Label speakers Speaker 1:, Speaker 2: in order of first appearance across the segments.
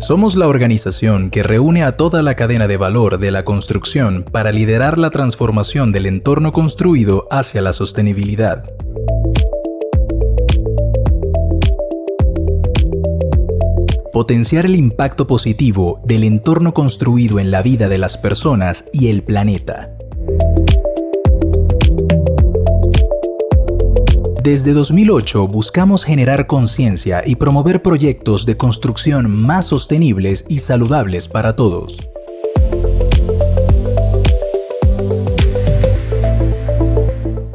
Speaker 1: Somos la organización que reúne a toda la cadena de valor de la construcción para liderar la transformación del entorno construido hacia la sostenibilidad. Potenciar el impacto positivo del entorno construido en la vida de las personas y el planeta. Desde 2008 buscamos generar conciencia y promover proyectos de construcción más sostenibles y saludables para todos.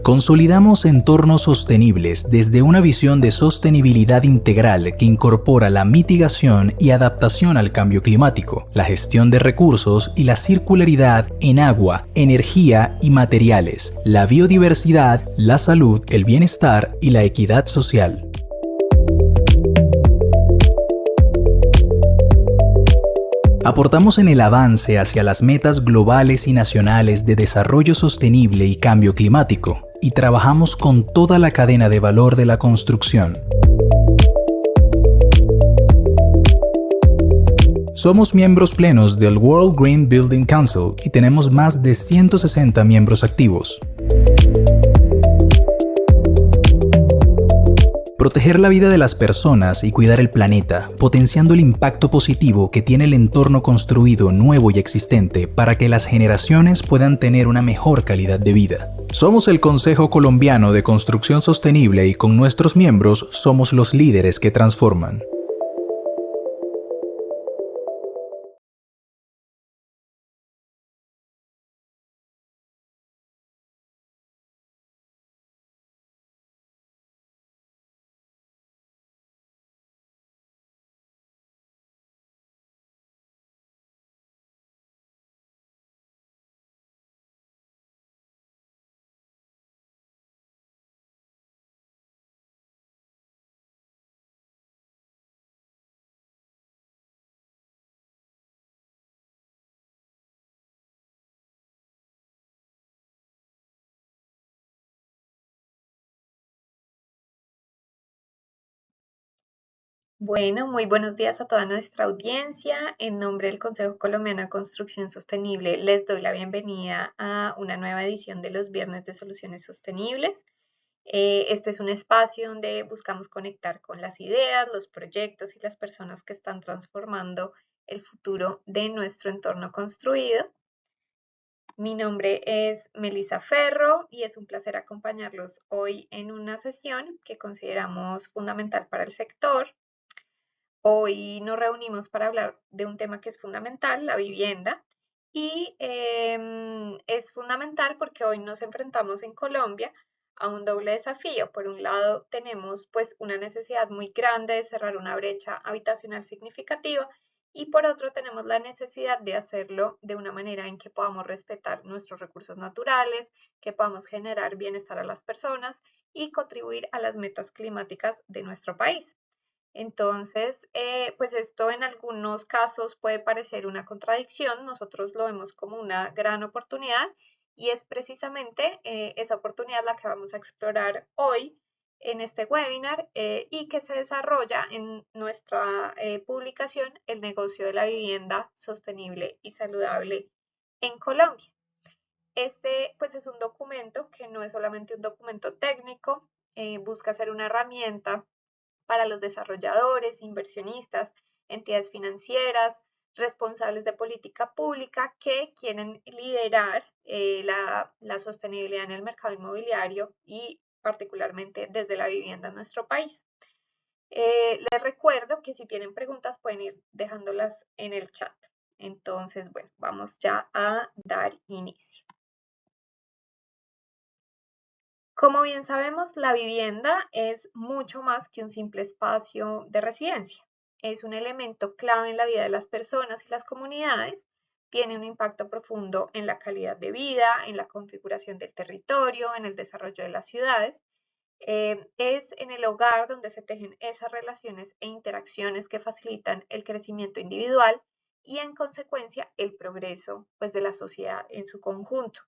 Speaker 1: Consolidamos entornos sostenibles desde una visión de sostenibilidad integral que incorpora la mitigación y adaptación al cambio climático, la gestión de recursos y la circularidad en agua, energía y materiales, la biodiversidad, la salud, el bienestar y la equidad social. Aportamos en el avance hacia las metas globales y nacionales de desarrollo sostenible y cambio climático, y trabajamos con toda la cadena de valor de la construcción. Somos miembros plenos del World Green Building Council y tenemos más de 160 miembros activos. Proteger la vida de las personas y cuidar el planeta, potenciando el impacto positivo que tiene el entorno construido nuevo y existente para que las generaciones puedan tener una mejor calidad de vida. Somos el Consejo Colombiano de Construcción Sostenible y con nuestros miembros somos los líderes que transforman.
Speaker 2: Bueno, muy buenos días a toda nuestra audiencia. En nombre del Consejo Colombiano de Construcción Sostenible, les doy la bienvenida a una nueva edición de los Viernes de Soluciones Sostenibles. Este es un espacio donde buscamos conectar con las ideas, los proyectos y las personas que están transformando el futuro de nuestro entorno construido. Mi nombre es Melissa Ferro y es un placer acompañarlos hoy en una sesión que consideramos fundamental para el sector. Hoy nos reunimos para hablar de un tema que es fundamental, la vivienda, y es fundamental porque hoy nos enfrentamos en Colombia a un doble desafío. Por un lado, tenemos pues una necesidad muy grande de cerrar una brecha habitacional significativa y por otro tenemos la necesidad de hacerlo de una manera en que podamos respetar nuestros recursos naturales, que podamos generar bienestar a las personas y contribuir a las metas climáticas de nuestro país. Entonces, pues esto en algunos casos puede parecer una contradicción, nosotros lo vemos como una gran oportunidad y es precisamente esa oportunidad la que vamos a explorar hoy en este webinar y que se desarrolla en nuestra publicación El negocio de la vivienda sostenible y saludable en Colombia. Este pues es un documento que no es solamente un documento técnico, busca ser una herramienta para los desarrolladores, inversionistas, entidades financieras, responsables de política pública que quieren liderar la sostenibilidad en el mercado inmobiliario y particularmente desde la vivienda en nuestro país. Les recuerdo que si tienen preguntas pueden ir dejándolas en el chat. Entonces, bueno, vamos ya a dar inicio. Como bien sabemos, la vivienda es mucho más que un simple espacio de residencia. Es un elemento clave en la vida de las personas y las comunidades. Tiene un impacto profundo en la calidad de vida, en la configuración del territorio, en el desarrollo de las ciudades. Es en el hogar donde se tejen esas relaciones e interacciones que facilitan el crecimiento individual y en consecuencia el progreso pues, de la sociedad en su conjunto.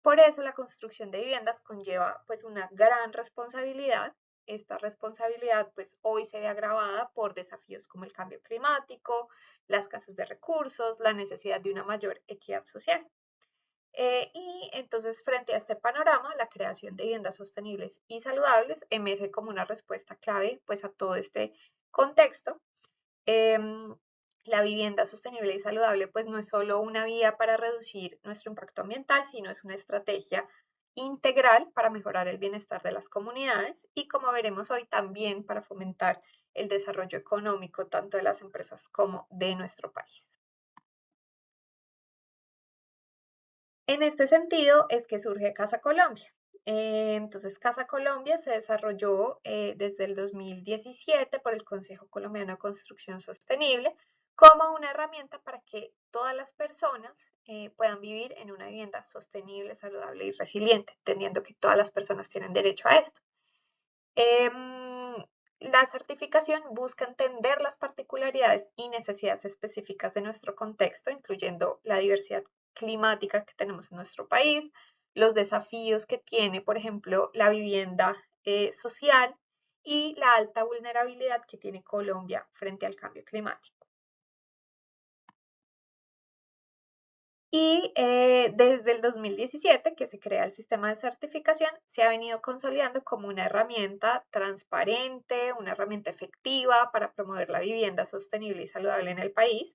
Speaker 2: Por eso la construcción de viviendas conlleva pues una gran responsabilidad esta responsabilidad pues hoy se ve agravada por desafíos como el cambio climático, la escasez de recursos, la necesidad de una mayor equidad social. Y entonces, frente a este panorama, la creación de viviendas sostenibles y saludables emerge como una respuesta clave pues, a todo este contexto. Em, la vivienda sostenible y saludable pues no es solo una vía para reducir nuestro impacto ambiental, sino es una estrategia integral para mejorar el bienestar de las comunidades y, como veremos hoy, también para fomentar el desarrollo económico tanto de las empresas como de nuestro país. En este sentido es que surge Casa Colombia. Entonces, Casa Colombia se desarrolló desde el 2017 por el Consejo Colombiano de Construcción Sostenible como una herramienta para que todas las personas puedan vivir en una vivienda sostenible, saludable y resiliente, entendiendo que todas las personas tienen derecho a esto. La certificación busca entender las particularidades y necesidades específicas de nuestro contexto, incluyendo la diversidad climática que tenemos en nuestro país, los desafíos que tiene, por ejemplo, la vivienda social y la alta vulnerabilidad que tiene Colombia frente al cambio climático. Y desde el 2017, que se crea el sistema de certificación, se ha venido consolidando como una herramienta transparente, una herramienta efectiva para promover la vivienda sostenible y saludable en el país.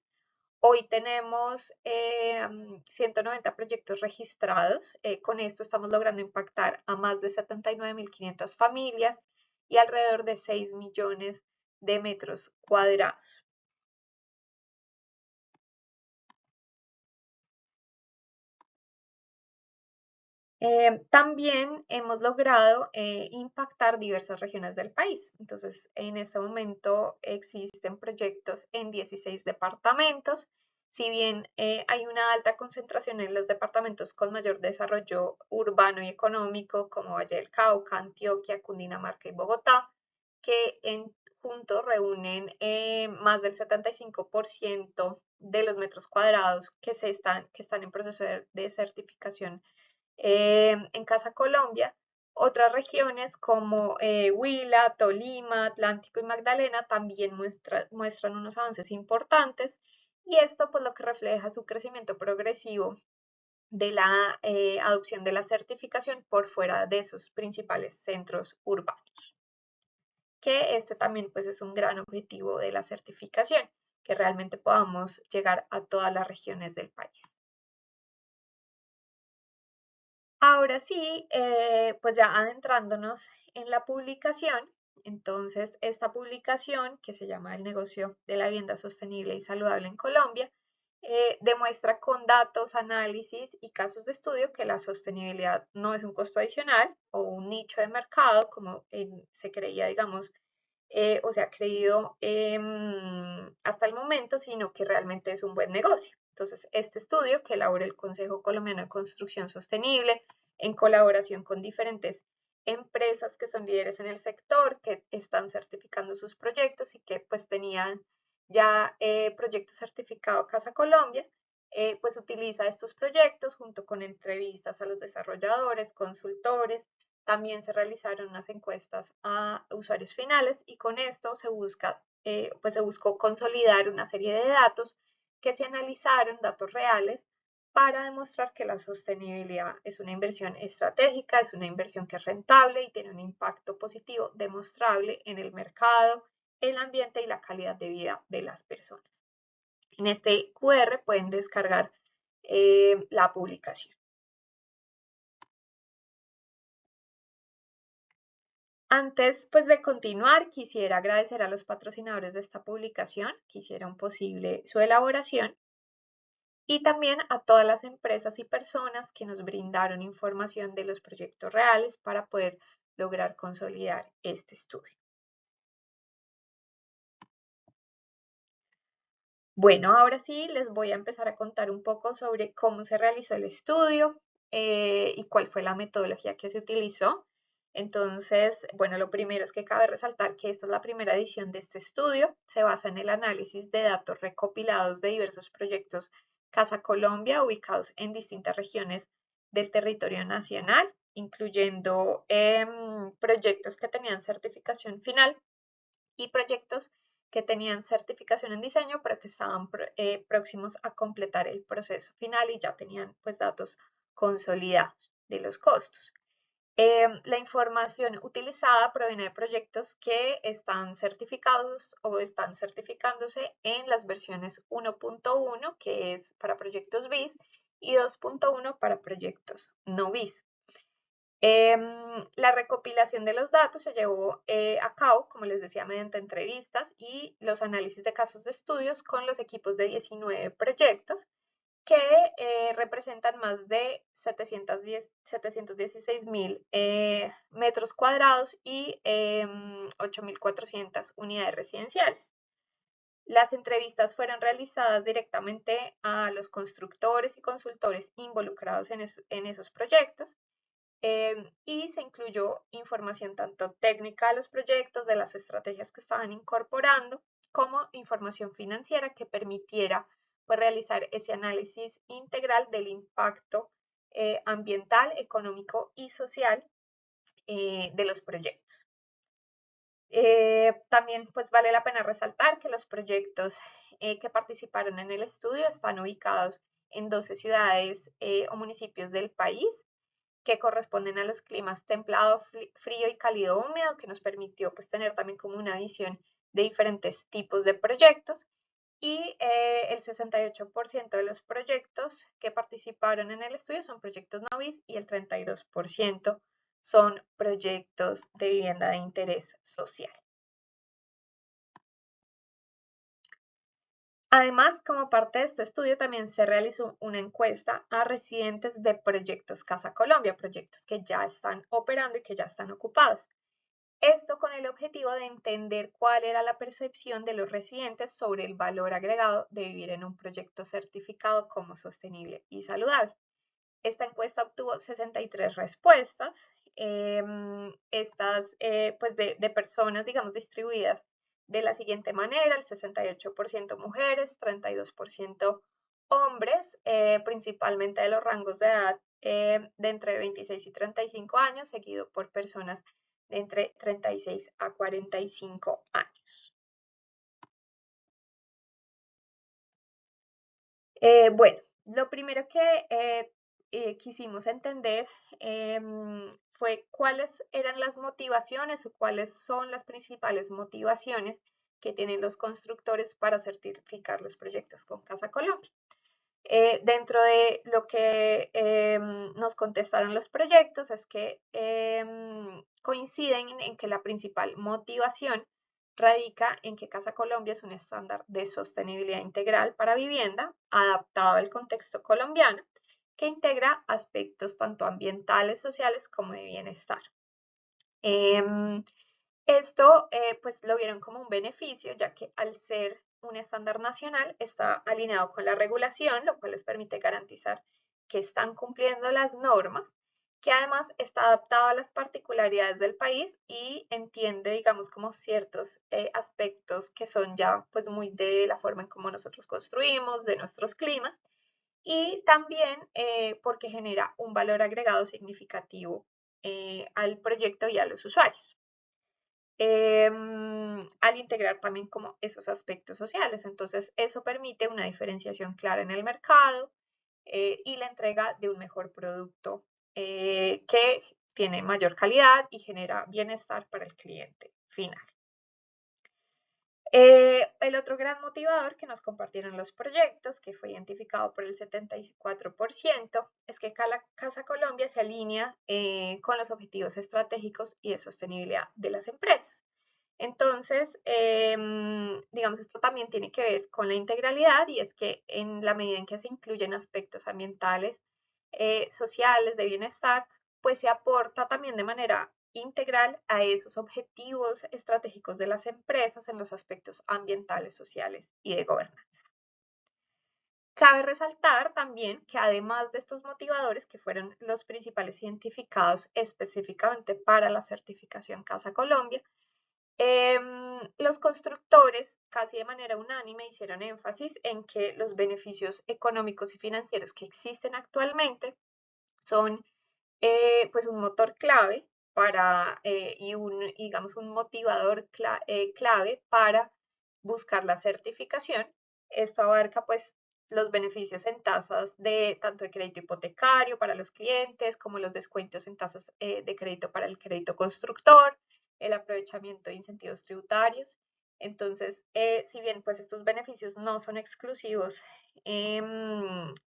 Speaker 2: Hoy tenemos 190 proyectos registrados. Con esto estamos logrando impactar a más de 79.500 familias y alrededor de 6 millones de metros cuadrados. También hemos logrado impactar diversas regiones del país. Entonces, en este momento existen proyectos en 16 departamentos. Si bien hay una alta concentración en los departamentos con mayor desarrollo urbano y económico, como Valle del Cauca, Antioquia, Cundinamarca y Bogotá, que en juntos reúnen más del 75% de los metros cuadrados que están en proceso de certificación en Casa Colombia. Otras regiones como Huila, Tolima, Atlántico y Magdalena también muestran unos avances importantes y esto pues lo que refleja su crecimiento progresivo de la adopción de la certificación por fuera de sus principales centros urbanos. Que este también pues es un gran objetivo de la certificación, que realmente podamos llegar a todas las regiones del país. Ahora sí, pues ya adentrándonos en la publicación, entonces esta publicación que se llama El negocio de la vivienda sostenible y saludable en Colombia, demuestra con datos, análisis y casos de estudio que la sostenibilidad no es un costo adicional o un nicho de mercado como se creía, digamos, o se ha creído hasta el momento, sino que realmente es un buen negocio. Entonces, este estudio que elabora el Consejo Colombiano de Construcción Sostenible en colaboración con diferentes empresas que son líderes en el sector, que están certificando sus proyectos y que pues tenían ya proyectos certificados Casa Colombia, pues utiliza estos proyectos junto con entrevistas a los desarrolladores, consultores. También se realizaron unas encuestas a usuarios finales y con esto pues se buscó consolidar una serie de datos que se analizaron, datos reales, para demostrar que la sostenibilidad es una inversión estratégica, es una inversión que es rentable y tiene un impacto positivo demostrable en el mercado, el ambiente y la calidad de vida de las personas. En este QR pueden descargar la publicación. Antes pues, de continuar, quisiera agradecer a los patrocinadores de esta publicación que hicieron posible su elaboración y también a todas las empresas y personas que nos brindaron información de los proyectos reales para poder lograr consolidar este estudio. Bueno, ahora sí les voy a empezar a contar un poco sobre cómo se realizó el estudio y cuál fue la metodología que se utilizó. Entonces, bueno, lo primero es que cabe resaltar que esta es la primera edición de este estudio. Se basa en el análisis de datos recopilados de diversos proyectos Casa Colombia ubicados en distintas regiones del territorio nacional, incluyendo proyectos que tenían certificación final y proyectos que tenían certificación en diseño, pero que estaban próximos a completar el proceso final y ya tenían pues datos consolidados de los costos. La información utilizada proviene de proyectos que están certificados o están certificándose en las versiones 1.1, que es para proyectos BIS, y 2.1 para proyectos no BIS. La recopilación de los datos se llevó a cabo, como les decía, mediante entrevistas y los análisis de casos de estudios con los equipos de 19 proyectos que representan más de 716.000 metros cuadrados y 8.400 unidades residenciales. Las entrevistas fueron realizadas directamente a los constructores y consultores involucrados en esos proyectos y se incluyó información tanto técnica de los proyectos, de las estrategias que estaban incorporando, como información financiera que permitiera pues, realizar ese análisis integral del impacto ambiental, económico y social de los proyectos. También pues vale la pena resaltar que los proyectos que participaron en el estudio están ubicados en 12 ciudades o municipios del país que corresponden a los climas templado, frío y cálido húmedo, que nos permitió pues tener también como una visión de diferentes tipos de proyectos. Y el 68% de los proyectos que participaron en el estudio son proyectos novis y el 32% son proyectos de vivienda de interés social. Además, como parte de este estudio, también se realizó una encuesta a residentes de proyectos Casa Colombia, proyectos que ya están operando y que ya están ocupados. Esto con el objetivo de entender cuál era la percepción de los residentes sobre el valor agregado de vivir en un proyecto certificado como sostenible y saludable. Esta encuesta obtuvo 63 respuestas, pues de personas, digamos, distribuidas de la siguiente manera: el 68% mujeres, 32% hombres, principalmente de los rangos de edad de entre 26 y 35 años, seguido por personas de entre 36 a 45 años. Bueno, lo primero que quisimos entender fue cuáles eran las motivaciones o cuáles son las principales motivaciones que tienen los constructores para certificar los proyectos con Casa Colombia. Dentro de lo que nos contestaron los proyectos es que coinciden en que la principal motivación radica en que Casa Colombia es un estándar de sostenibilidad integral para vivienda adaptado al contexto colombiano que integra aspectos tanto ambientales, sociales como de bienestar. Esto pues lo vieron como un beneficio, ya que al ser un estándar nacional está alineado con la regulación, lo cual les permite garantizar que están cumpliendo las normas, que además está adaptado a las particularidades del país y entiende, digamos, como ciertos aspectos que son ya pues muy de la forma en cómo nosotros construimos, de nuestros climas, y también porque genera un valor agregado significativo al proyecto y a los usuarios. Al integrar también como esos aspectos sociales. Entonces, eso permite una diferenciación clara en el mercado y la entrega de un mejor producto que tiene mayor calidad y genera bienestar para el cliente final. El otro gran motivador que nos compartieron los proyectos, que fue identificado por el 74%, es que Casa Colombia se alinea con los objetivos estratégicos y de sostenibilidad de las empresas. Entonces, digamos, esto también tiene que ver con la integralidad y es que en la medida en que se incluyen aspectos ambientales, sociales, de bienestar, pues se aporta también de manera integral a esos objetivos estratégicos de las empresas en los aspectos ambientales, sociales y de gobernanza. Cabe resaltar también que además de estos motivadores, que fueron los principales identificados específicamente para la certificación Casa Colombia, los constructores casi de manera unánime hicieron énfasis en que los beneficios económicos y financieros que existen actualmente son pues un motor clave y digamos, un motivador clave para buscar la certificación. Esto abarca pues los beneficios en tasas de tanto de crédito hipotecario para los clientes como los descuentos en tasas de crédito para el crédito constructor, el aprovechamiento de incentivos tributarios. Entonces, si bien pues estos beneficios no son exclusivos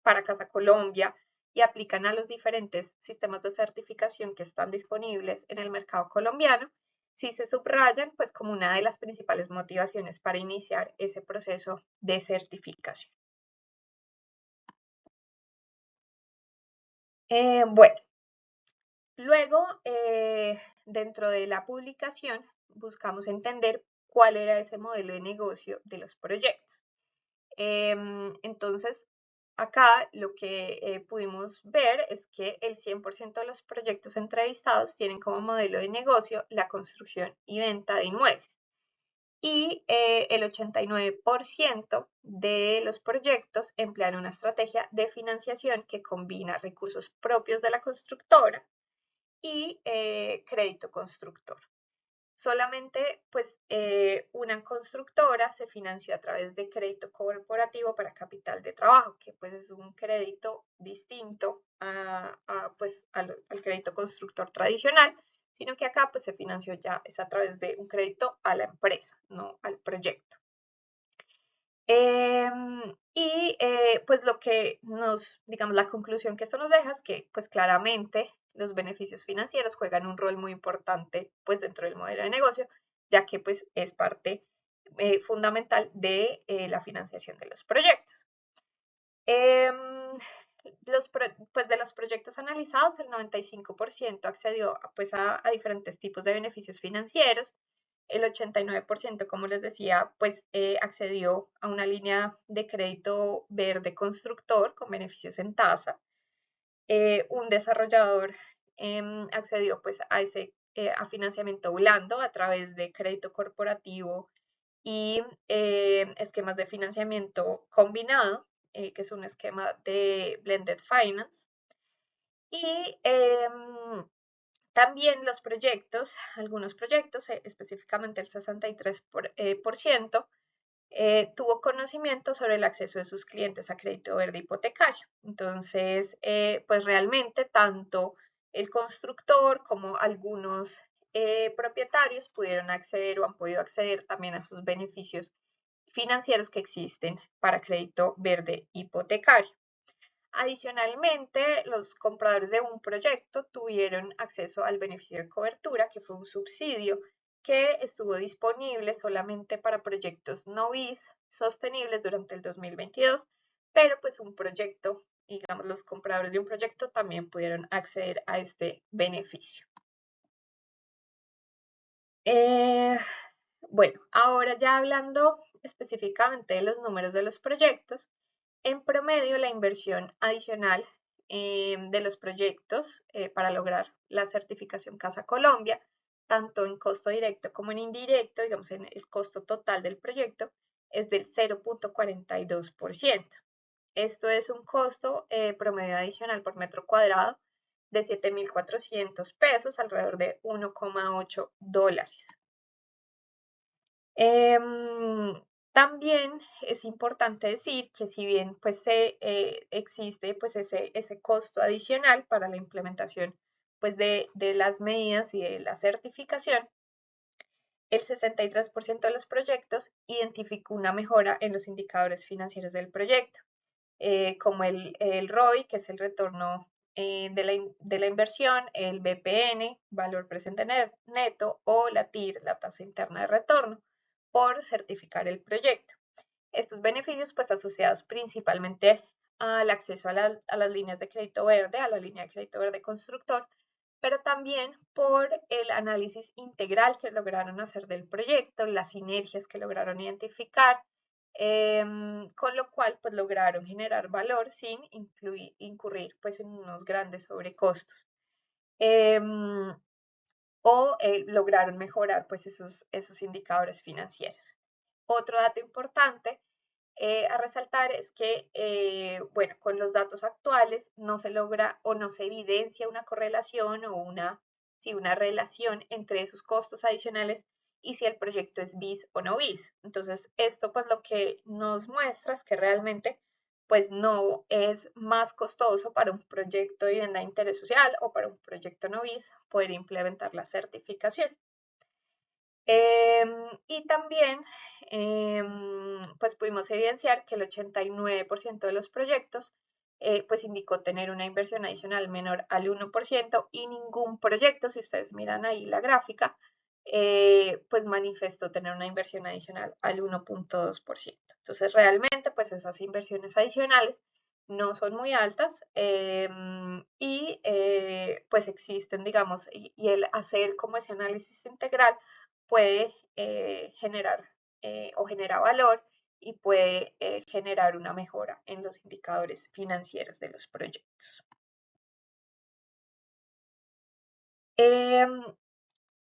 Speaker 2: para Casa Colombia y aplican a los diferentes sistemas de certificación que están disponibles en el mercado colombiano, sí se subrayan pues como una de las principales motivaciones para iniciar ese proceso de certificación. Bueno, luego dentro de la publicación buscamos entender cuál era ese modelo de negocio de los proyectos. Entonces, acá lo que pudimos ver es que el 100% de los proyectos entrevistados tienen como modelo de negocio la construcción y venta de inmuebles. Y el 89% de los proyectos emplean una estrategia de financiación que combina recursos propios de la constructora y crédito constructor. Solamente pues una constructora se financió a través de crédito corporativo para capital de trabajo, que pues es un crédito distinto al crédito constructor tradicional, sino que acá pues se financió ya es a través de un crédito a la empresa, no al proyecto. Pues lo que digamos, la conclusión que esto nos deja es que pues claramente los beneficios financieros juegan un rol muy importante pues dentro del modelo de negocio, ya que pues es parte fundamental de la financiación de los proyectos. Em, pues de los proyectos analizados, el 95% accedió pues a diferentes tipos de beneficios financieros. El 89%, como les decía, pues accedió a una línea de crédito verde constructor con beneficios en tasa. Un desarrollador accedió pues a financiamiento blando a través de crédito corporativo y esquemas de financiamiento combinado, que es un esquema de blended finance. Y también los proyectos, algunos proyectos, específicamente el 63%, tuvo conocimiento sobre el acceso de sus clientes a crédito verde hipotecario. Entonces, pues realmente tanto el constructor como algunos propietarios pudieron acceder o han podido acceder también a sus beneficios financieros que existen para crédito verde hipotecario. Adicionalmente, los compradores de un proyecto tuvieron acceso al beneficio de cobertura, que fue un subsidio que estuvo disponible solamente para proyectos no BIS sostenibles durante el 2022, pero pues un proyecto, digamos, los compradores de un proyecto también pudieron acceder a este beneficio. Bueno, ahora ya hablando específicamente de los números de los proyectos, en promedio la inversión adicional de los proyectos para lograr la certificación Casa Colombia, tanto en costo directo como en indirecto, digamos en el costo total del proyecto, es del 0.42%. Esto es un costo promedio adicional por metro cuadrado de 7.400 pesos, alrededor de 1,8 dólares. También es importante decir que si bien pues existe pues ese costo adicional para la implementación pues de las medidas y de la certificación, el 63% de los proyectos identificó una mejora en los indicadores financieros del proyecto, como el ROI, que es el retorno de la inversión, el BPN, valor presente neto, o la TIR, la tasa interna de retorno, por certificar el proyecto. Estos beneficios, pues asociados principalmente al acceso a las líneas de crédito verde, a la línea de crédito verde constructor, pero también por el análisis integral que lograron hacer del proyecto, las sinergias que lograron identificar, con lo cual pues lograron generar valor sin incurrir pues en unos grandes sobrecostos. Lograron mejorar pues esos indicadores financieros. Otro dato importante a resaltar es que, bueno, con los datos actuales no se logra o no se evidencia una correlación o una si una relación entre esos costos adicionales y si el proyecto es bis o no bis. Entonces, esto pues lo que nos muestra es que realmente pues no es más costoso para un proyecto de vivienda de interés social o para un proyecto no bis poder implementar la certificación. Y también pues pudimos evidenciar que el 89% de los proyectos pues indicó tener una inversión adicional menor al 1% y ningún proyecto, si ustedes miran ahí la gráfica, pues manifestó tener una inversión adicional al 1,2%. Entonces realmente pues esas inversiones adicionales no son muy altas y pues existen, digamos, y el hacer como ese análisis integral puede generar o genera valor y puede generar una mejora en los indicadores financieros de los proyectos.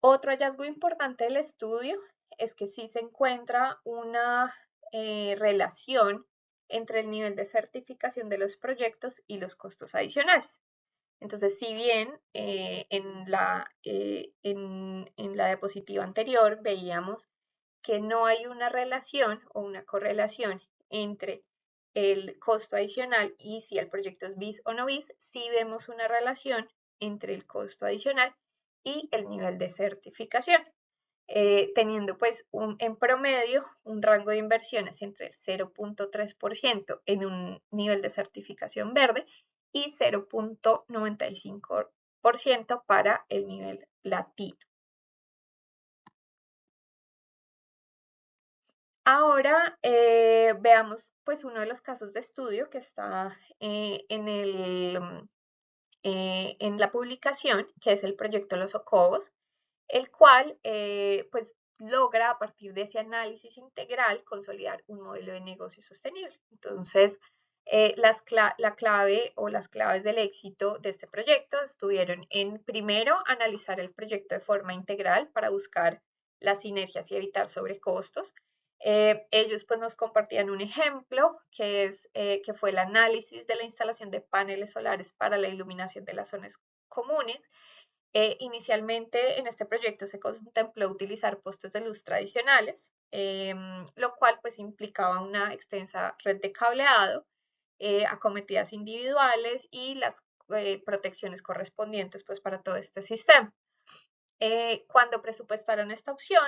Speaker 2: Otro hallazgo importante del estudio es que sí se encuentra una relación entre el nivel de certificación de los proyectos y los costos adicionales. Entonces, si bien en la diapositiva anterior veíamos que no hay una relación o una correlación entre el costo adicional y si el proyecto es bis o no bis, sí vemos una relación entre el costo adicional y el nivel de certificación, teniendo pues en promedio un rango de inversiones entre el 0,3% en un nivel de certificación verde y 0,95% para el nivel latino. Ahora veamos pues uno de los casos de estudio que está en la publicación, que es el proyecto Los Ocobos, el cual pues logra a partir de ese análisis integral consolidar un modelo de negocio sostenible. Entonces, la clave o las claves del éxito de este proyecto estuvieron en, primero, analizar el proyecto de forma integral para buscar las sinergias y evitar sobrecostos. Ellos pues nos compartían un ejemplo que fue el análisis de la instalación de paneles solares para la iluminación de las zonas comunes. Inicialmente en este proyecto se contempló utilizar postes de luz tradicionales, lo cual pues implicaba una extensa red de cableado, acometidas individuales y las protecciones correspondientes pues para todo este sistema. Cuando presupuestaron esta opción,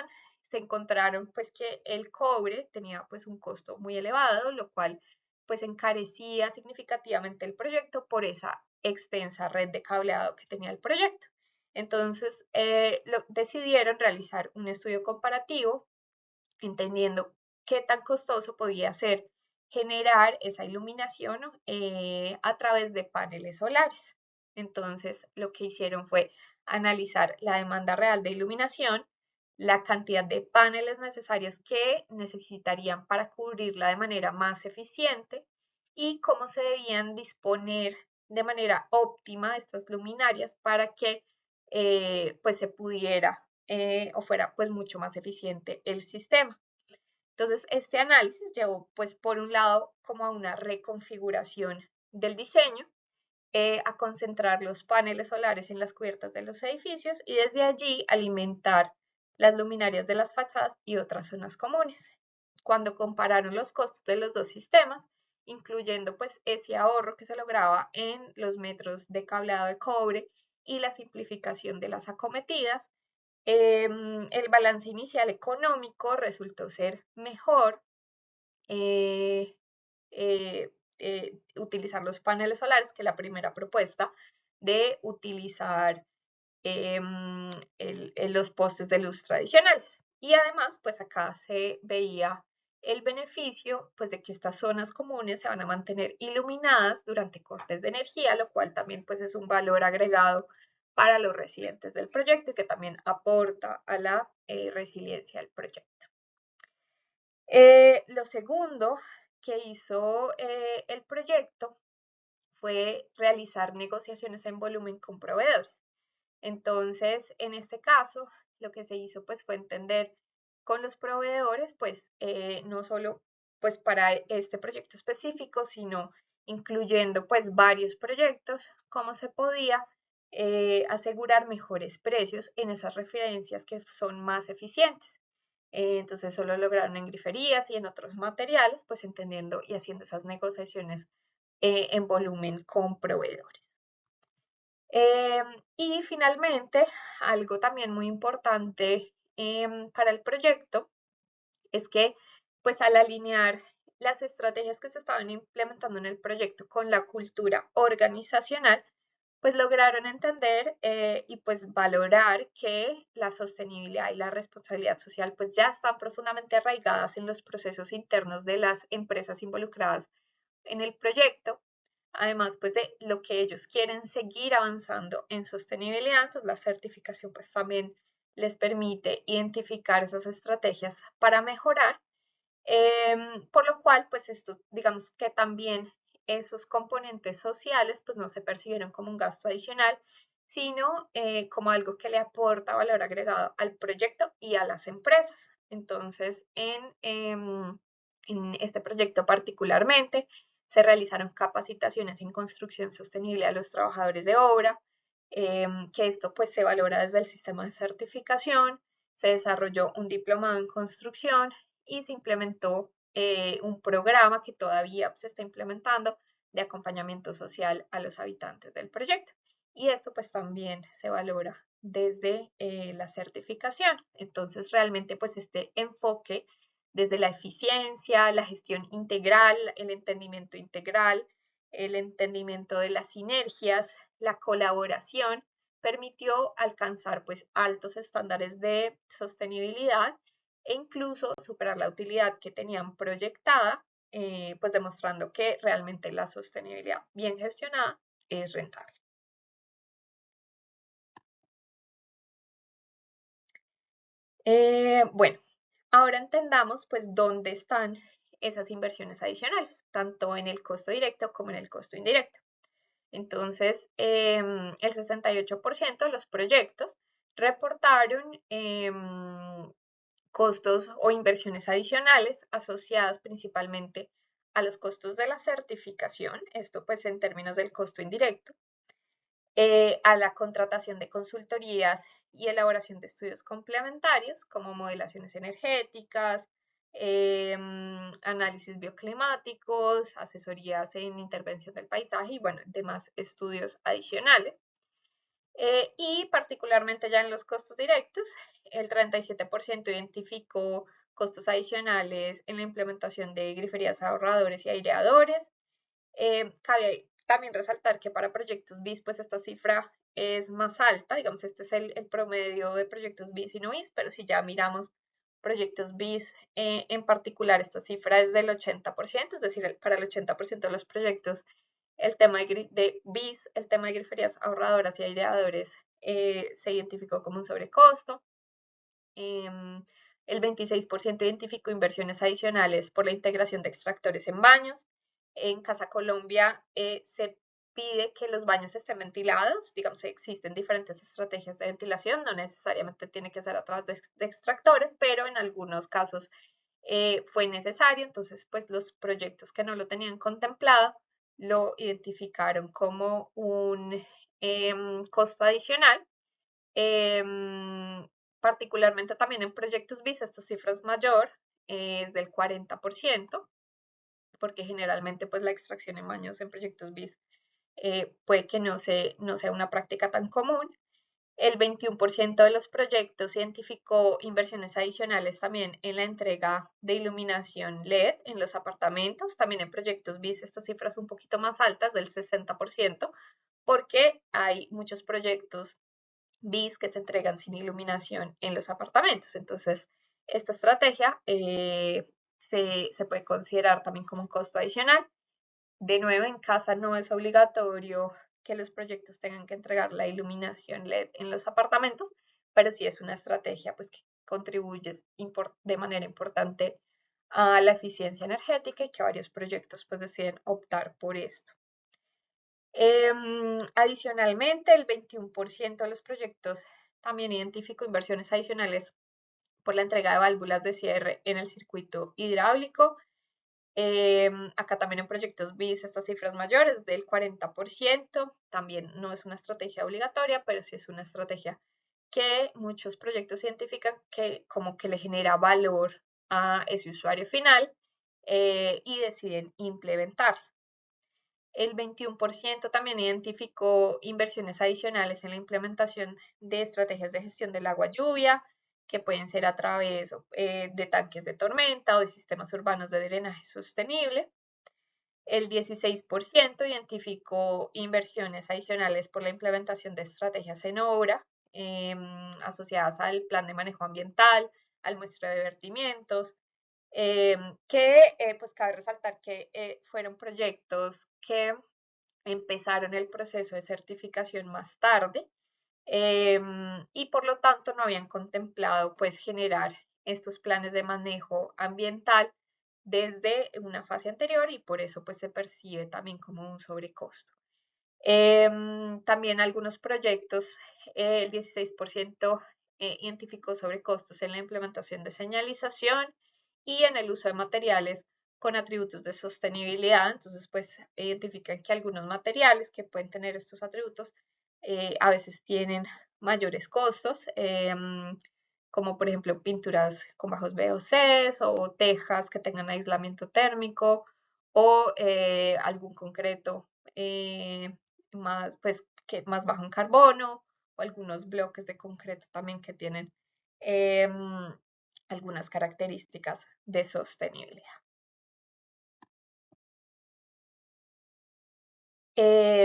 Speaker 2: se encontraron pues que el cobre tenía pues un costo muy elevado, lo cual pues encarecía significativamente el proyecto por esa extensa red de cableado que tenía el proyecto. Entonces, decidieron realizar un estudio comparativo, entendiendo qué tan costoso podía ser generar esa iluminación a través de paneles solares. Entonces, lo que hicieron fue analizar la demanda real de iluminación, la cantidad de paneles necesarios que necesitarían para cubrirla de manera más eficiente y cómo se debían disponer de manera óptima estas luminarias para que pues se pudiera o fuera pues mucho más eficiente el sistema. Entonces, este análisis llevó pues por un lado como a una reconfiguración del diseño, a concentrar los paneles solares en las cubiertas de los edificios y desde allí alimentar las luminarias de las fachadas y otras zonas comunes. Cuando compararon los costos de los dos sistemas, incluyendo pues ese ahorro que se lograba en los metros de cableado de cobre y la simplificación de las acometidas, el balance inicial económico resultó ser mejor, eh, utilizar los paneles solares que la primera propuesta de utilizar los postes de luz tradicionales. Y además, pues acá se veía el beneficio pues de que estas zonas comunes se van a mantener iluminadas durante cortes de energía, lo cual también pues es un valor agregado para los residentes del proyecto y que también aporta a la resiliencia del proyecto. Lo segundo que hizo el proyecto fue realizar negociaciones en volumen con proveedores. Entonces, en este caso, lo que se hizo pues fue entender con los proveedores, pues no solo pues para este proyecto específico, sino incluyendo pues varios proyectos, cómo se podía asegurar mejores precios en esas referencias que son más eficientes. Entonces eso lo lograron en griferías y en otros materiales, pues entendiendo y haciendo esas negociaciones en volumen con proveedores. Y finalmente, algo también muy importante para el proyecto es que, pues al alinear las estrategias que se estaban implementando en el proyecto con la cultura organizacional, pues lograron entender y pues valorar que la sostenibilidad y la responsabilidad social pues ya están profundamente arraigadas en los procesos internos de las empresas involucradas en el proyecto. Además, pues de lo que ellos quieren seguir avanzando en sostenibilidad, entonces la certificación pues también les permite identificar esas estrategias para mejorar, por lo cual pues esto, digamos que también esos componentes sociales pues no se percibieron como un gasto adicional, sino como algo que le aporta valor agregado al proyecto y a las empresas. Entonces, en este proyecto particularmente, se realizaron capacitaciones en construcción sostenible a los trabajadores de obra, que esto pues se valora desde el sistema de certificación, se desarrolló un diplomado en construcción y se implementó un programa que todavía se está implementando de acompañamiento social a los habitantes del proyecto. Y esto pues también se valora desde la certificación. Entonces realmente pues este enfoque desde la eficiencia, la gestión integral, el entendimiento de las sinergias, la colaboración, permitió alcanzar pues altos estándares de sostenibilidad e incluso superar la utilidad que tenían proyectada, pues demostrando que realmente la sostenibilidad bien gestionada es rentable. Bueno, ahora entendamos pues dónde están esas inversiones adicionales, tanto en el costo directo como en el costo indirecto. Entonces, el 68% de los proyectos reportaron costos o inversiones adicionales asociadas principalmente a los costos de la certificación, esto pues en términos del costo indirecto, a la contratación de consultorías y elaboración de estudios complementarios como modelaciones energéticas, análisis bioclimáticos, asesorías en intervención del paisaje y bueno, demás estudios adicionales. Y particularmente ya en los costos directos, el 37% identificó costos adicionales en la implementación de griferías ahorradores y aireadores. Cabe también resaltar que para proyectos BIS, pues esta cifra es más alta, digamos, este es el promedio de proyectos BIS y no BIS, pero si ya miramos proyectos BIS en particular, esta cifra es del 80%, es decir, para el 80% de los proyectos el tema de BIS, el tema de griferías ahorradoras y aireadores se identificó como un sobrecosto. El 26% identificó inversiones adicionales por la integración de extractores en baños. En Casa Colombia se pide que los baños estén ventilados, digamos, existen diferentes estrategias de ventilación, no necesariamente tiene que ser a través de extractores, pero en algunos casos fue necesario, entonces pues los proyectos que no lo tenían contemplado lo identificaron como un costo adicional. Particularmente también en proyectos BIS esta cifra es mayor, es del 40%, porque generalmente pues la extracción en baños en proyectos BIS puede que no sea una práctica tan común. El 21% de los proyectos identificó inversiones adicionales también en la entrega de iluminación LED en los apartamentos. También en proyectos BIS estas cifras un poquito más altas, del 60%, porque hay muchos proyectos BIS que se entregan sin iluminación en los apartamentos. Entonces, esta estrategia se puede considerar también como un costo adicional. De nuevo, en casa no es obligatorio que los proyectos tengan que entregar la iluminación LED en los apartamentos, pero sí es una estrategia pues, que contribuye de manera importante a la eficiencia energética y que varios proyectos pues, deciden optar por esto. Adicionalmente, el 21% de los proyectos también identificó inversiones adicionales por la entrega de válvulas de cierre en el circuito hidráulico. Acá también en proyectos BIS estas cifras mayores del 40%, también no es una estrategia obligatoria, pero sí es una estrategia que muchos proyectos identifican que como que le genera valor a ese usuario final y deciden implementar. El 21% también identificó inversiones adicionales en la implementación de estrategias de gestión del agua lluvia, que pueden ser a través de tanques de tormenta o de sistemas urbanos de drenaje sostenible. El 16% identificó inversiones adicionales por la implementación de estrategias en obra asociadas al plan de manejo ambiental, al muestreo de vertimientos, pues cabe resaltar que fueron proyectos que empezaron el proceso de certificación más tarde y por lo tanto no habían contemplado pues generar estos planes de manejo ambiental desde una fase anterior y por eso pues se percibe también como un sobrecosto. También algunos proyectos, el 16% identificó sobrecostos en la implementación de señalización y en el uso de materiales con atributos de sostenibilidad. Entonces, pues identifican que algunos materiales que pueden tener estos atributos a veces tienen mayores costos, como por ejemplo pinturas con bajos VOCs o tejas que tengan aislamiento térmico o algún concreto más, pues, que más bajo en carbono o algunos bloques de concreto también que tienen algunas características de sostenibilidad.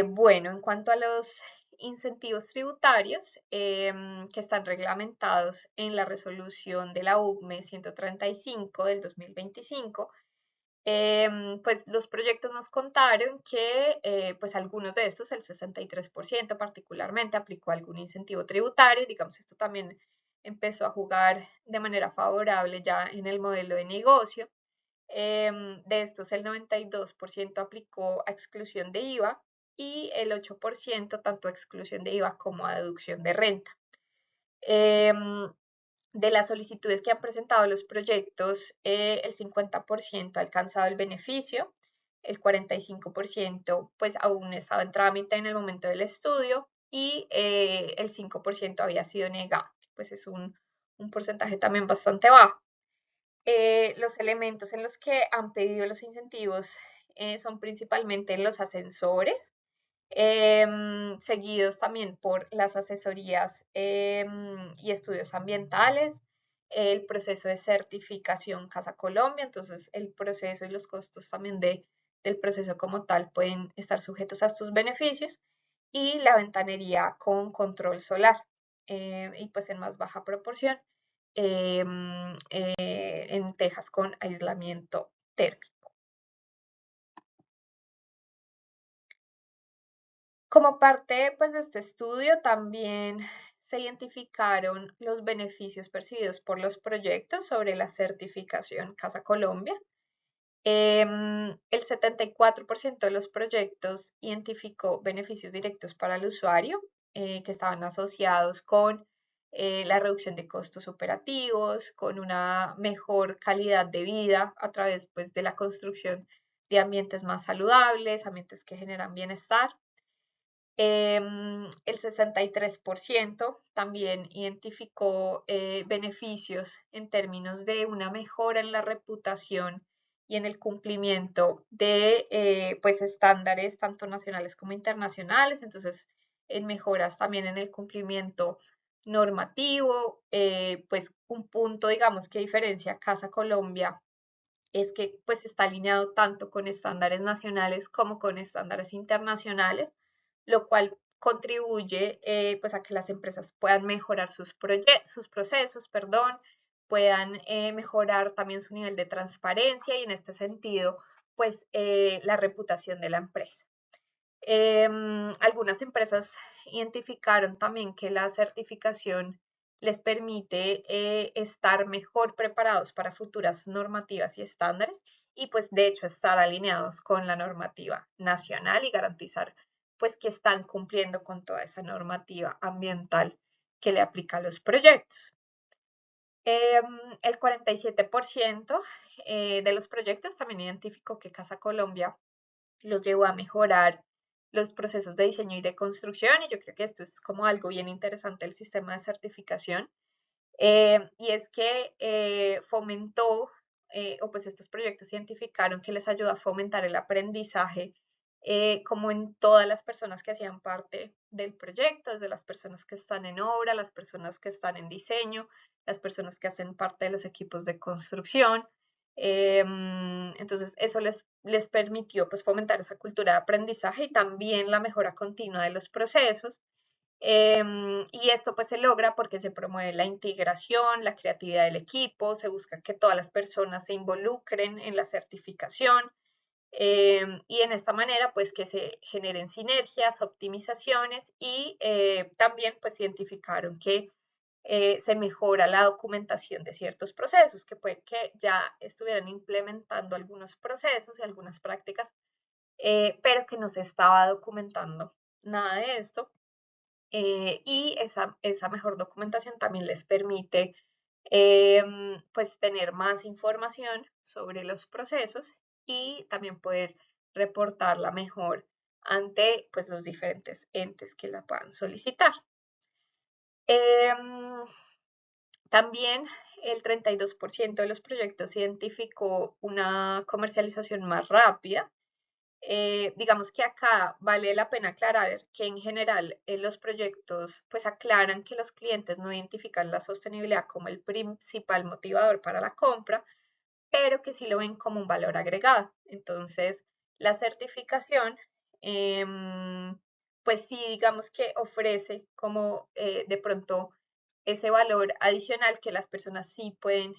Speaker 2: Bueno, en cuanto a los incentivos tributarios que están reglamentados en la resolución de la UCME 135 del 2025, pues los proyectos nos contaron que pues algunos de estos, el 63% particularmente, aplicó algún incentivo tributario. Digamos, esto también empezó a jugar de manera favorable ya en el modelo de negocio. De estos, el 92% aplicó a exclusión de IVA y el 8% tanto a exclusión de IVA como a deducción de renta. De las solicitudes que han presentado los proyectos, el 50% ha alcanzado el beneficio, el 45% pues aún estaba en trámite en el momento del estudio y el 5% había sido negado, pues es un porcentaje también bastante bajo. Los elementos en los que han pedido los incentivos son principalmente los ascensores, seguidos también por las asesorías y estudios ambientales, el proceso de certificación Casa Colombia. Entonces el proceso y los costos también del proceso como tal pueden estar sujetos a estos beneficios, y la ventanería con control solar y pues en más baja proporción en tejas con aislamiento térmico. Como parte pues, de este estudio, también se identificaron los beneficios percibidos por los proyectos sobre la certificación Casa Colombia. El 74% de los proyectos identificó beneficios directos para el usuario que estaban asociados con la reducción de costos operativos, con una mejor calidad de vida a través pues, de la construcción de ambientes más saludables, ambientes que generan bienestar. El 63% también identificó beneficios en términos de una mejora en la reputación y en el cumplimiento de pues estándares tanto nacionales como internacionales. Entonces, en mejoras también en el cumplimiento normativo, pues un punto, digamos, que diferencia Casa Colombia es que pues está alineado tanto con estándares nacionales como con estándares internacionales, lo cual contribuye pues a que las empresas puedan mejorar sus procesos, perdón, puedan mejorar también su nivel de transparencia y en este sentido pues la reputación de la empresa. Algunas empresas identificaron también que la certificación les permite estar mejor preparados para futuras normativas y estándares y pues de hecho estar alineados con la normativa nacional y garantizar pues que están cumpliendo con toda esa normativa ambiental que le aplica a los proyectos. El 47% de los proyectos también identificó que Casa Colombia los llevó a mejorar los procesos de diseño y de construcción, y yo creo que esto es como algo bien interesante del sistema de certificación, y es que fomentó, o pues estos proyectos identificaron que les ayuda a fomentar el aprendizaje, como en todas las personas que hacían parte del proyecto, desde las personas que están en obra, las personas que están en diseño, las personas que hacen parte de los equipos de construcción. Entonces, eso les permitió pues fomentar esa cultura de aprendizaje y también la mejora continua de los procesos. Y esto pues se logra porque se promueve la integración, la creatividad del equipo, se busca que todas las personas se involucren en la certificación, y en esta manera pues que se generen sinergias, optimizaciones y también pues identificaron que se mejora la documentación de ciertos procesos, que puede que ya estuvieran implementando algunos procesos y algunas prácticas, pero que no se estaba documentando nada de esto, y esa mejor documentación también les permite pues tener más información sobre los procesos y también poder reportarla mejor ante pues los diferentes entes que la puedan solicitar. Em, También el 32% de los proyectos identificó una comercialización más rápida. Digamos que acá vale la pena aclarar que en general los proyectos pues aclaran que los clientes no identifican la sostenibilidad como el principal motivador para la compra, pero que sí lo ven como un valor agregado. Entonces, la certificación, pues sí, digamos que ofrece como de pronto ese valor adicional que las personas sí pueden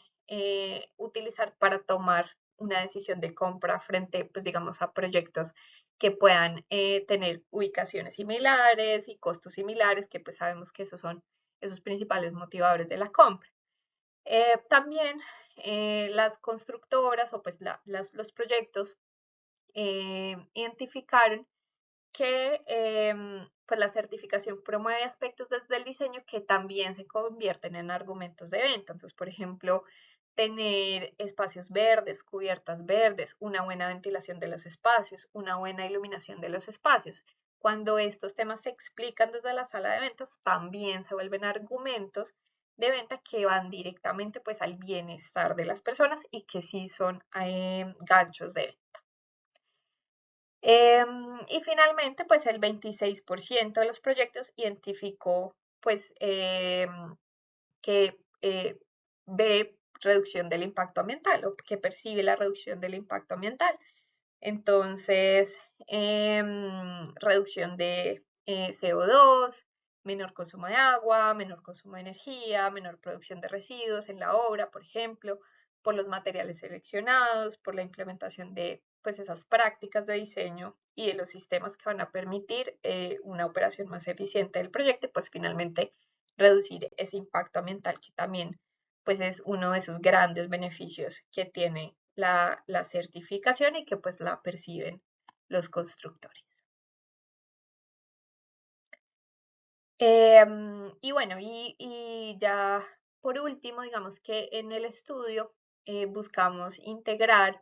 Speaker 2: utilizar para tomar una decisión de compra frente, pues digamos, a proyectos que puedan tener ubicaciones similares y costos similares, que pues sabemos que esos son esos principales motivadores de la compra. También las constructoras o pues los proyectos identificaron que pues la certificación promueve aspectos desde el diseño que también se convierten en argumentos de venta. Entonces, por ejemplo, tener espacios verdes, cubiertas verdes, una buena ventilación de los espacios, una buena iluminación de los espacios. Cuando estos temas se explican desde la sala de ventas, también se vuelven argumentos de venta que van directamente pues al bienestar de las personas y que sí son ganchos de venta. Y finalmente, pues el 26% de los proyectos identificó pues que ve reducción del impacto ambiental o que percibe la reducción del impacto ambiental. Entonces, reducción de CO2, menor consumo de agua, menor consumo de energía, menor producción de residuos en la obra, por ejemplo, por los materiales seleccionados, por la implementación de pues, esas prácticas de diseño y de los sistemas que van a permitir una operación más eficiente del proyecto y pues finalmente reducir ese impacto ambiental que también pues es uno de esos grandes beneficios que tiene la certificación y que pues la perciben los constructores. Y bueno, y ya por último, digamos que en el estudio buscamos integrar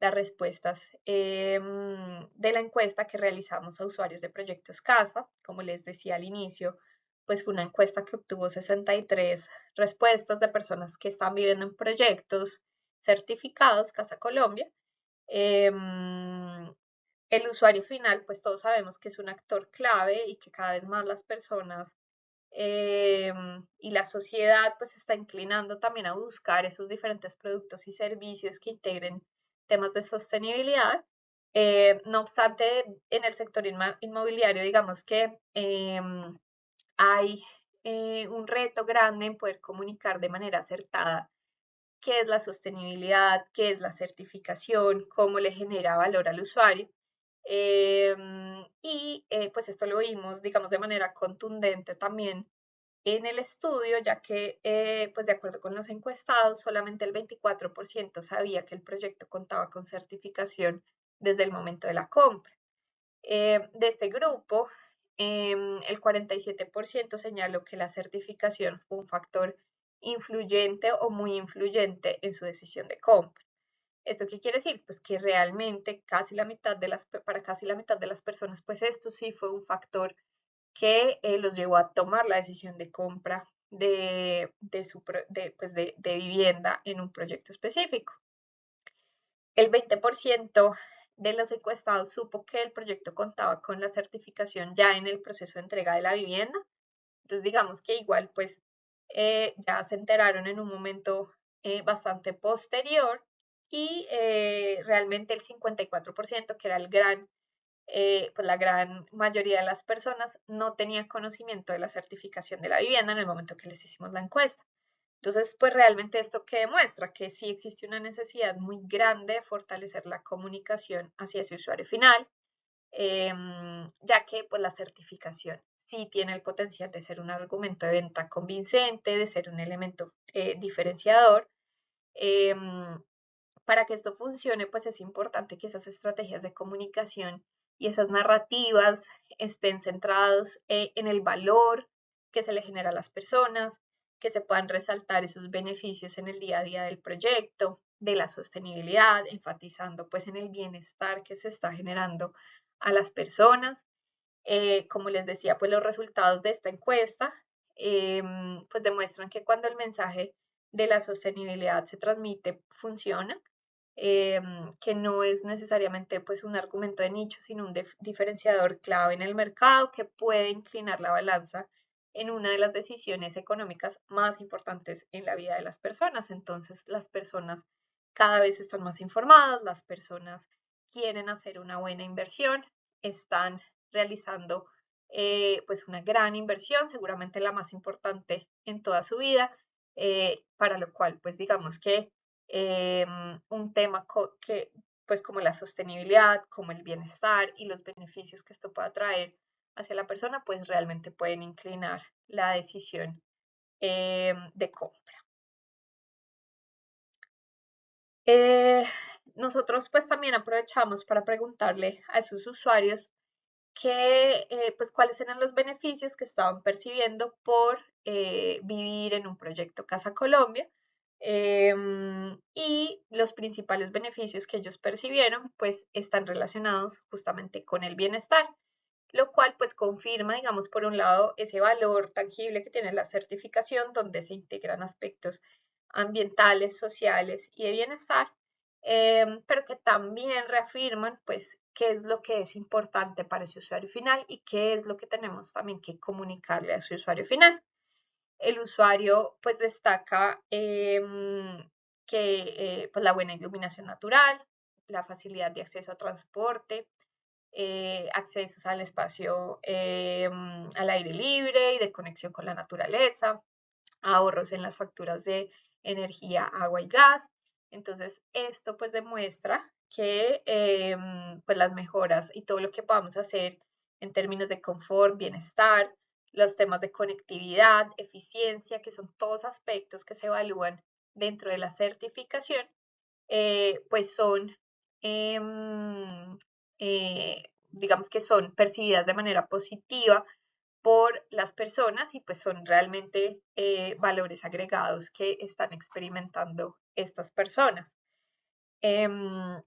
Speaker 2: las respuestas de la encuesta que realizamos a usuarios de proyectos CASA. Como les decía al inicio, pues fue una encuesta que obtuvo 63 respuestas de personas que están viviendo en proyectos certificados Casa Colombia. Em, el usuario final, pues todos sabemos que es un actor clave y que cada vez más las personas y la sociedad pues se está inclinando también a buscar esos diferentes productos y servicios que integren temas de sostenibilidad. No obstante, en el sector inmobiliario, digamos que hay un reto grande en poder comunicar de manera acertada qué es la sostenibilidad, qué es la certificación, cómo le genera valor al usuario. Pues esto lo vimos, digamos, de manera contundente también en el estudio, ya que, pues de acuerdo con los encuestados, solamente el 24% sabía que el proyecto contaba con certificación desde el momento de la compra. De este grupo, el 47% señaló que la certificación fue un factor influyente o muy influyente en su decisión de compra. ¿Esto qué quiere decir? Pues que realmente para casi la mitad de las personas, pues esto sí fue un factor que los llevó a tomar la decisión de compra de vivienda en un proyecto específico. El 20% de los encuestados supo que el proyecto contaba con la certificación ya en el proceso de entrega de la vivienda. Entonces, digamos que igual, pues, ya se enteraron en un momento bastante posterior y realmente el 54%, que era pues la gran mayoría de las personas, no tenía conocimiento de la certificación de la vivienda en el momento que les hicimos la encuesta. Entonces, pues realmente esto que demuestra que sí existe una necesidad muy grande de fortalecer la comunicación hacia ese usuario final, ya que pues la certificación sí tiene el potencial de ser un argumento de venta convincente, de ser un elemento diferenciador. Em, para que esto funcione, pues es importante que esas estrategias de comunicación y esas narrativas estén centrados en el valor que se le genera a las personas, que se puedan resaltar esos beneficios en el día a día del proyecto, de la sostenibilidad, enfatizando pues en el bienestar que se está generando a las personas. Como les decía, pues los resultados de esta encuesta pues demuestran que cuando el mensaje de la sostenibilidad se transmite, funciona, que no es necesariamente pues un argumento de nicho, sino un diferenciador clave en el mercado que puede inclinar la balanza en una de las decisiones económicas más importantes en la vida de las personas. Entonces, las personas cada vez están más informadas, las personas quieren hacer una buena inversión, están realizando pues una gran inversión, seguramente la más importante en toda su vida, para lo cual pues digamos que un tema que pues como la sostenibilidad, como el bienestar y los beneficios que esto pueda traer hacia la persona, pues realmente pueden inclinar la decisión de compra. Eh, Nosotros pues también aprovechamos para preguntarle a esos usuarios pues cuáles eran los beneficios que estaban percibiendo por vivir en un proyecto Casa Colombia, y los principales beneficios que ellos percibieron pues están relacionados justamente con el bienestar, lo cual pues confirma, digamos, por un lado, ese valor tangible que tiene la certificación, donde se integran aspectos ambientales, sociales y de bienestar, pero que también reafirman pues qué es lo que es importante para ese usuario final y qué es lo que tenemos también que comunicarle a ese usuario final. El usuario pues destaca que pues, la buena iluminación natural, la facilidad de acceso a transporte, accesos al espacio al aire libre y de conexión con la naturaleza, ahorros en las facturas de energía, agua y gas. Entonces, esto pues demuestra que pues las mejoras y todo lo que podamos hacer en términos de confort, bienestar, los temas de conectividad, eficiencia, que son todos aspectos que se evalúan dentro de la certificación, pues son, digamos que son percibidas de manera positiva por las personas y pues son realmente valores agregados que están experimentando estas personas. Em,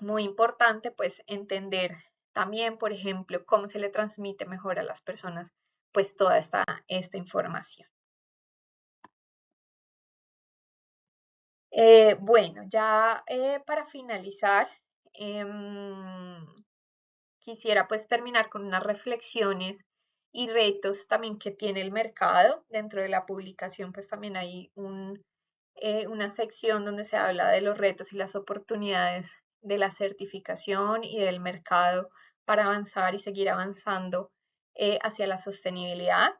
Speaker 2: Muy importante pues entender también, por ejemplo, cómo se le transmite mejor a las personas pues toda esta información. Bueno, ya para finalizar, em, quisiera pues terminar con unas reflexiones y retos también que tiene el mercado. Dentro de la publicación pues también hay una sección donde se habla de los retos y las oportunidades de la certificación y del mercado para avanzar y seguir avanzando hacia la sostenibilidad.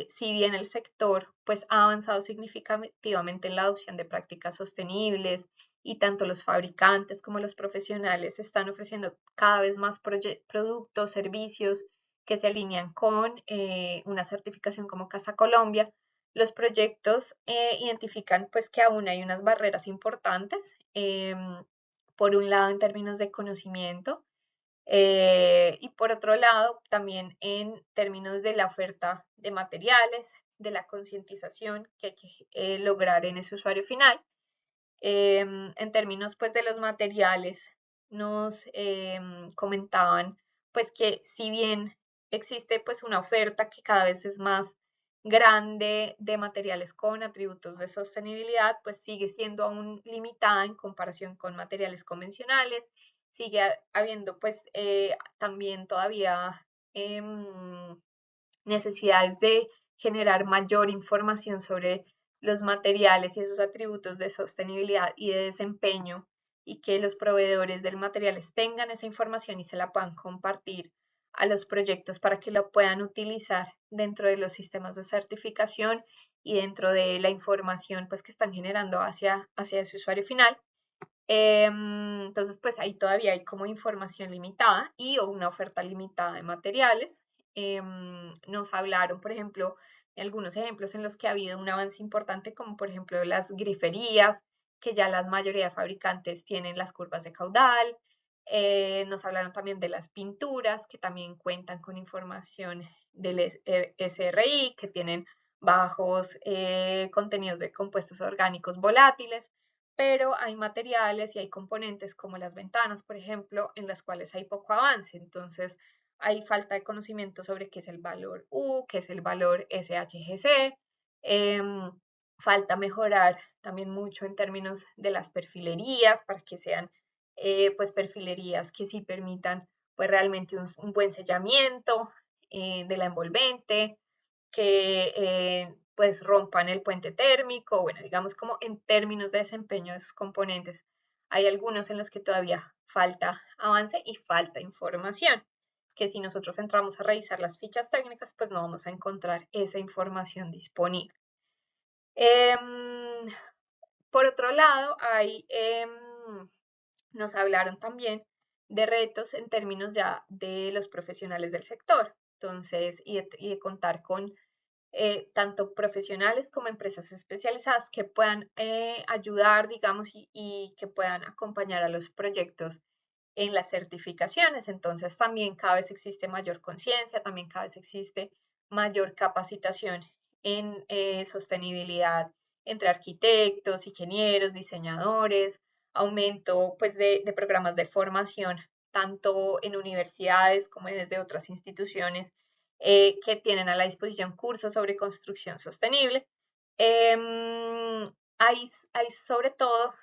Speaker 2: Si bien el sector pues ha avanzado significativamente en la adopción de prácticas sostenibles y tanto los fabricantes como los profesionales están ofreciendo cada vez más productos, servicios que se alinean con una certificación como Casa Colombia, los proyectos identifican pues que aún hay unas barreras importantes, por un lado en términos de conocimiento, y por otro lado también en términos de la oferta de materiales, de la concientización que hay que lograr en ese usuario final. En términos pues de los materiales, nos comentaban pues que si bien existe pues una oferta que cada vez es más grande de materiales con atributos de sostenibilidad, pues sigue siendo aún limitada en comparación con materiales convencionales. Sigue habiendo pues también todavía necesidades de generar mayor información sobre los materiales y esos atributos de sostenibilidad y de desempeño, y que los proveedores del materiales tengan esa información y se la puedan compartir a los proyectos para que lo puedan utilizar dentro de los sistemas de certificación y dentro de la información pues que están generando hacia ese usuario final. Entonces, pues ahí todavía hay como información limitada y o una oferta limitada de materiales. Nos hablaron, por ejemplo, de algunos ejemplos en los que ha habido un avance importante, como por ejemplo las griferías, que ya la mayoría de fabricantes tienen las curvas de caudal. Nos hablaron también de las pinturas, que también cuentan con información del SRI, que tienen bajos contenidos de compuestos orgánicos volátiles, pero hay materiales y hay componentes como las ventanas, por ejemplo, en las cuales hay poco avance. Entonces, hay falta de conocimiento sobre qué es el valor U, qué es el valor SHGC. Falta mejorar también mucho en términos de las perfilerías para que sean pues perfilerías que sí permitan pues realmente un buen sellamiento de la envolvente, que pues rompan el puente térmico, bueno, digamos como en términos de desempeño de sus componentes. Hay algunos en los que todavía falta avance y falta información, que si nosotros entramos a revisar las fichas técnicas, pues no vamos a encontrar esa información disponible. Por otro lado, nos hablaron también de retos en términos ya de los profesionales del sector. Entonces, y de contar con tanto profesionales como empresas especializadas que puedan ayudar, digamos, y que puedan acompañar a los proyectos en las certificaciones. Entonces, también cada vez existe mayor conciencia, también cada vez existe mayor capacitación en sostenibilidad entre arquitectos, ingenieros, diseñadores, aumento pues de programas de formación, tanto en universidades como desde otras instituciones que tienen a la disposición cursos sobre construcción sostenible. Hay sobre todo,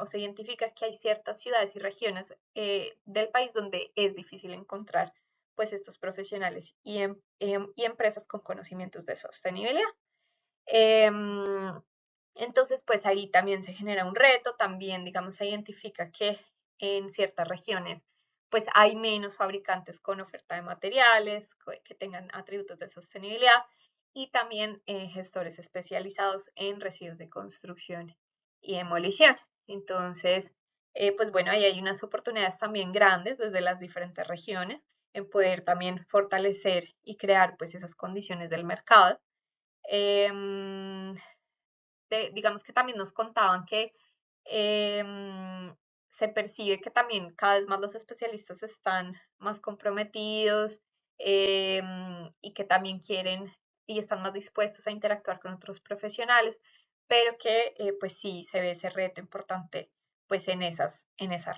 Speaker 2: o se identifica que hay ciertas ciudades y regiones del país donde es difícil encontrar pues estos profesionales y empresas con conocimientos de sostenibilidad. Em, entonces, pues ahí también se genera un reto, también, digamos, se identifica que en ciertas regiones, pues hay menos fabricantes con oferta de materiales que tengan atributos de sostenibilidad y también gestores especializados en residuos de construcción y demolición. Entonces, pues bueno, ahí hay unas oportunidades también grandes desde las diferentes regiones en poder también fortalecer y crear pues esas condiciones del mercado. Em, digamos que también nos contaban que se percibe que también cada vez más los especialistas están más comprometidos y que también quieren y están más dispuestos a interactuar con otros profesionales, pero que pues sí se ve ese reto importante pues en esas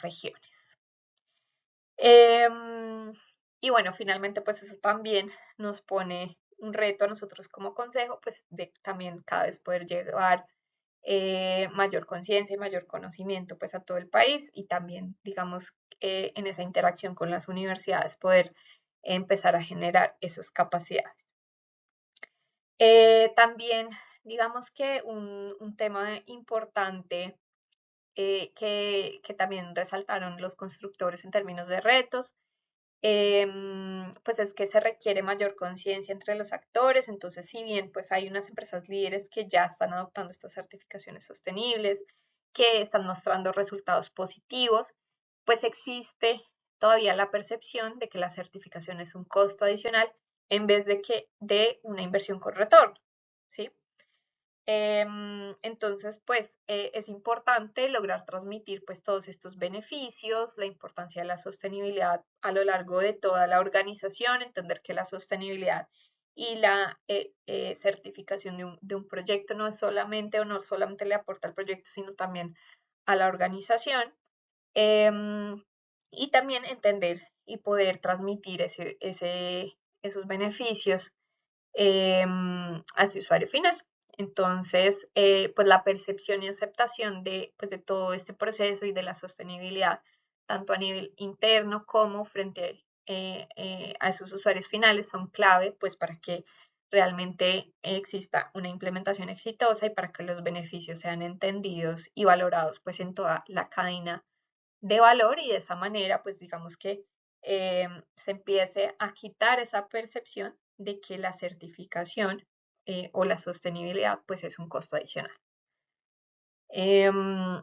Speaker 2: regiones. Em, y bueno, finalmente pues eso también nos pone un reto a nosotros como consejo, pues de también cada vez poder llevar mayor conciencia y mayor conocimiento pues a todo el país y también digamos en esa interacción con las universidades poder empezar a generar esas capacidades. También digamos que un tema importante que también resaltaron los constructores en términos de retos pues es que se requiere mayor conciencia entre los actores. Entonces, si bien pues hay unas empresas líderes que ya están adoptando estas certificaciones sostenibles, que están mostrando resultados positivos, pues existe todavía la percepción de que la certificación es un costo adicional en vez de una inversión con retorno, ¿sí? Entonces, pues es importante lograr transmitir pues todos estos beneficios, la importancia de la sostenibilidad a lo largo de toda la organización, entender que la sostenibilidad y la certificación de un proyecto no es solamente o no solamente le aporta al proyecto, sino también a la organización. Y también entender y poder transmitir esos beneficios a su usuario final. Entonces, pues la percepción y aceptación pues de todo este proceso y de la sostenibilidad, tanto a nivel interno como frente a sus usuarios finales, son clave pues para que realmente exista una implementación exitosa y para que los beneficios sean entendidos y valorados pues en toda la cadena de valor y de esa manera pues digamos que se empiece a quitar esa percepción de que la certificación o la sostenibilidad pues es un costo adicional. Em,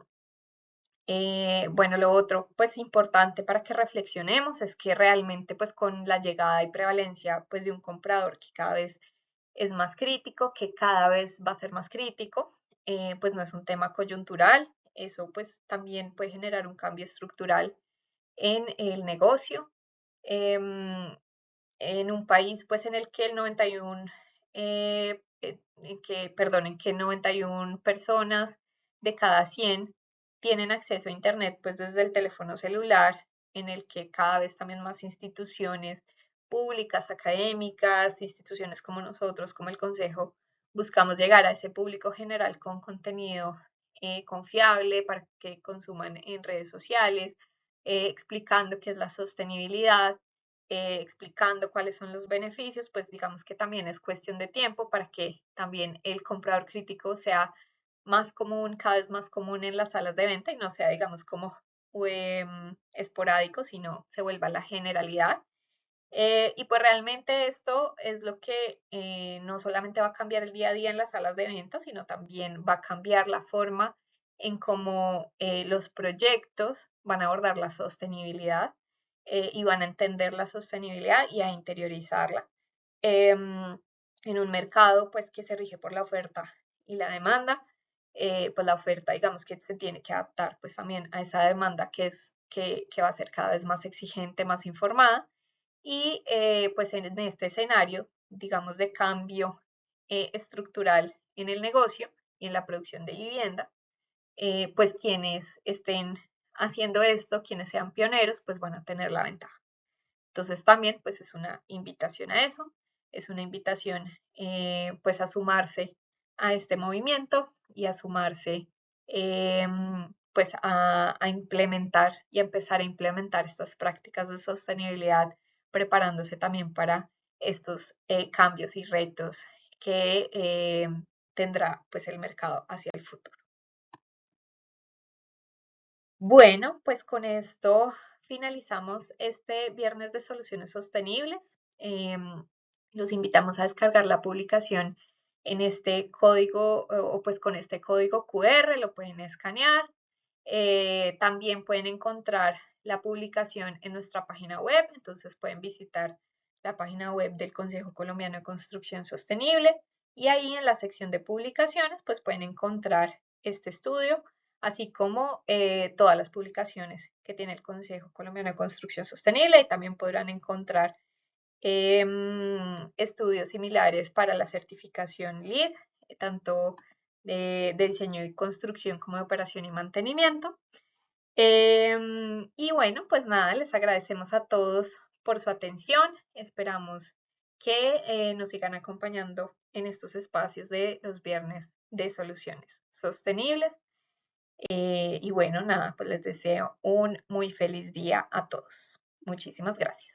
Speaker 2: bueno, lo otro pues importante para que reflexionemos es que realmente pues con la llegada y prevalencia pues de un comprador que cada vez es más crítico, que cada vez va a ser más crítico, pues no es un tema coyuntural, eso pues también puede generar un cambio estructural en el negocio. Em, en un país pues en el que el 91, en que 91 personas de cada 100 tienen acceso a Internet pues desde el teléfono celular, en el que cada vez también más instituciones públicas, académicas, instituciones como nosotros, como el Consejo, buscamos llegar a ese público general con contenido confiable para que consuman en redes sociales, explicando qué es la sostenibilidad, explicando cuáles son los beneficios, pues digamos que también es cuestión de tiempo para que también el comprador crítico sea más común, cada vez más común en las salas de venta y no sea, digamos, como esporádico, sino se vuelva la generalidad. Y pues realmente esto es lo que no solamente va a cambiar el día a día en las salas de venta, sino también va a cambiar la forma en cómo los proyectos van a abordar la sostenibilidad y van a entender la sostenibilidad y a interiorizarla. Em, en un mercado pues que se rige por la oferta y la demanda, pues la oferta digamos que se tiene que adaptar pues también a esa demanda que va a ser cada vez más exigente, más informada y pues en este escenario, digamos, de cambio estructural en el negocio y en la producción de vivienda, pues quienes estén haciendo esto, quienes sean pioneros, pues van a tener la ventaja. Entonces también pues es una invitación a eso, es una invitación pues a sumarse a este movimiento y a sumarse pues a implementar y a empezar a implementar estas prácticas de sostenibilidad, preparándose también para estos cambios y retos que tendrá pues el mercado hacia el futuro. Bueno, pues con esto finalizamos este viernes de soluciones sostenibles. Los invitamos a descargar la publicación en este código o pues con este código QR, lo pueden escanear. También pueden encontrar la publicación en nuestra página web, entonces pueden visitar la página web del Consejo Colombiano de Construcción Sostenible y ahí en la sección de publicaciones pues pueden encontrar este estudio así como todas las publicaciones que tiene el Consejo Colombiano de Construcción Sostenible y también podrán encontrar estudios similares para la certificación LEED, tanto de diseño y construcción como de operación y mantenimiento. Y bueno, pues nada, les agradecemos a todos por su atención. Esperamos que nos sigan acompañando en estos espacios de los viernes de soluciones sostenibles. Y bueno, nada, pues les deseo un muy feliz día a todos. Muchísimas gracias.